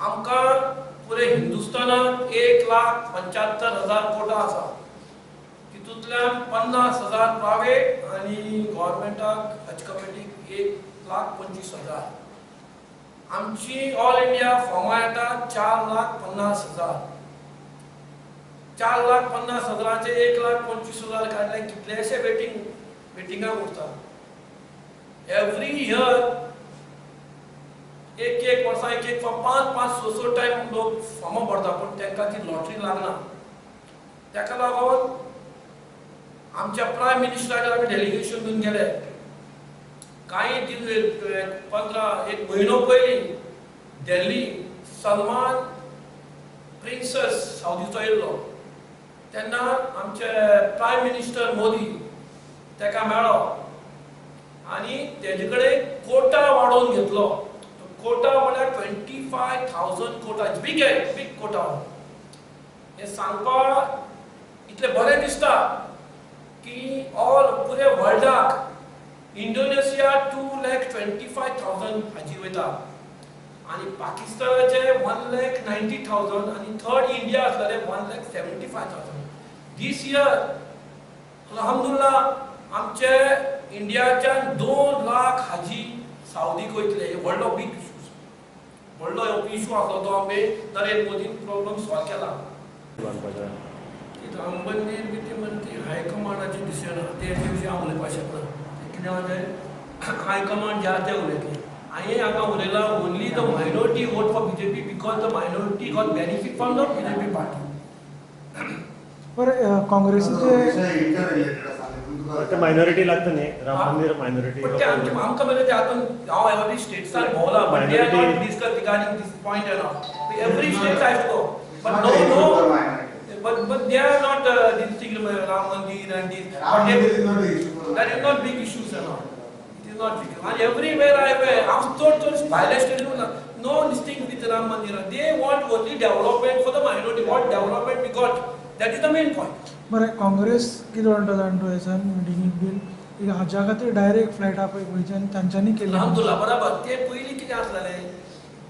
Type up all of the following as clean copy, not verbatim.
आमकां पुरे हिंदुस्थानात 1,75,000 कोटा आसा. तितूंतल्यान 50,000 प्रायवेट आनी गव्हर्मेंटाक हज कमिटीक 1,25,000. आमची ऑल इंडिया फॉर्मां येतात 4,50,000. 4,50,000चे 1,25,000 काडले कितलेशे वेटिंगाक उरता. एवरी इयर एक वर्सा एक 5-6 टाइम लोक फॉर्मां भरता पण तांकां ती लॉटरी लागना. ताका लागून आमच्या प्रायम मिनिस्टराक आमी डेलिगेशन घेवन गेले. काही एक म्हयनो पयलीं दिल्ली सलमान प्रिन्सेस सावदीचो येयल्लो तेन्ना आमचे प्रायम मिनिस्टर मोदी ताका मेळ्ळो आनी तेजे कडेन कोटा वाडोवन घेतलो. कोटा म्हळ्यार 25,000 कोटा. बिग कोटा. हे सांगपाक इतले बरें दिसता की ऑल पुरे वर्ल्डाक इंडोनेशिया 2,25,000 हाजी वयता आनी पाकिस्तानाचे 1,90,000 आनी थर्ड इंडिया आसलेले 1,75,000. दीस इयर अल्हम्दुलिल्लाह आमचे इंडियाच्यान 2 लाख हाजी सावदीक वयतले. हे व्हडलो बीग इशू. व्हडलो इशू आसलो तो आमी नरेंद्र मोदीन प्रॉब्लेम सॉल्व केला. राम मंदिर बी ती म्हणटी हायकमांडाची डिसिजन ते विशीं हांव उलयपाक शकना. कित्याक म्हणजे हायकमांड जे आसा ते उलयतले. हांवें हांगा उलयलां only the minority vote for BJP because the minority got benefit from the BJP party. बरं काँग्रेसीचे मायनॉरिटी लागता न्ही राम मंदिर मायनॉरिटी. पण ते आमकां मेरेन ते आतां हांव एवरी स्टेट्साक भोंवला but they are not discuss regarding this point at all. Every state has to go but no but they are not this thing Ram Mandir and this. That is not big issues and all. It is not big. And everywhere I went, I'm total violation. No listing with Ram Mandir. They want only development for the minority. What development we got? That is the main point. बरं काँग्रेस कितें म्हणटा जाणटो हेसान मिटिंगेक been हाच्या खातीर direct फ्लायटा पळय गोंयच्यान तांच्यांनी केलें. अल्हम्दुलिल्लाह बराबर. ते पयलीं कितें आसलेलें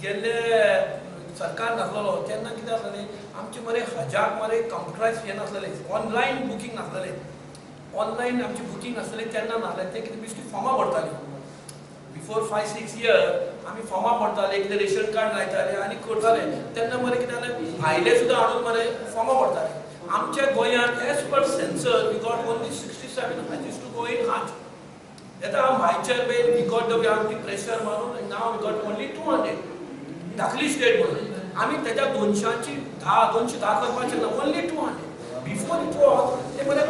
गेल्ले सरकार नासलेलो तेन्ना कितें आसलेलें आमचे मरे हजाक मरे कंप्युटरायज हें नासलेलें ऑनलायन बुकींग नासलेलें. ऑनलायन आमची बुकींग नासलेलें तेन्ना नासलें. ते कितें बेश्टी फॉर्मां भरतालीं. बिफोर 5-6 इयर्स आमी फॉर्मां भरताले कितें रेशन कार्ड लायताले आनी करताले. तेन्ना मरे कितें जालें भायले सुद्दां हाडून मरे फॉर्मां भरताले. आमच्या गोंयांत as per census we got only 67 हाजीस टू गो इन हज. येता भायचेर बीन वी गॉट द प्रेशर मारून नाव वी गॉट ओनली 200. धाकली स्टेट म्हणून आमी त्याच्या 210 करपाचे ना ओनली 200. बिफोर इट वॉज ते मरे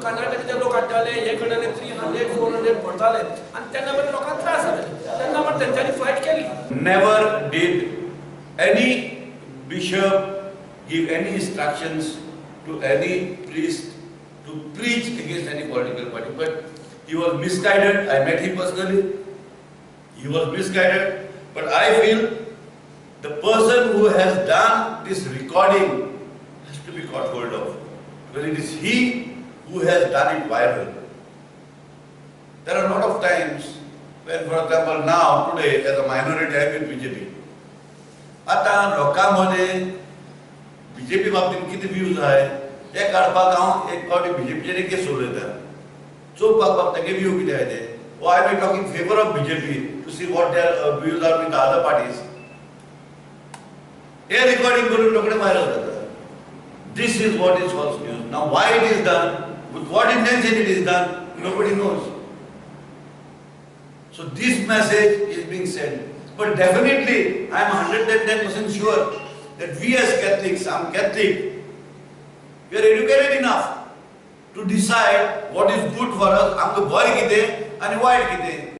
कर्नाटकाचे लोक हाडटाले हे करताले 300-400 भरताले आनी तेन्ना मरे लोकांक त्रास जाताले. तेन्ना मरे तेंच्यांनी फायट केली. Never did any bishop give any instructions to any priest to preach against any political party. But he was misguided. I met him personally. He was misguided. But I feel the person who has done this recording has to be got hold of, because it is he who has done it viral. There are a lot of times when, for example, now today as a minority I am in BJP. आता लोकांमध्ये BJP बाबतीत किती views आहे हे काढपाक हांव एक फावटी BJPचेर एक case उलयता. चोवपाक तागे व्यू कितें आहा ते. Or I am talking in favor of BJP to see what their views are with the other parties. A recording करून लोकडे viral जाता. This is what is false news. Now why it is done, with what intention it is done, nobody knows. So this message is being sent. But definitely, I am 110% sure that we as Catholics, I am Catholic, we are educated enough to decide what is good for us. आमकां बरें कितें आनी वायट कितें.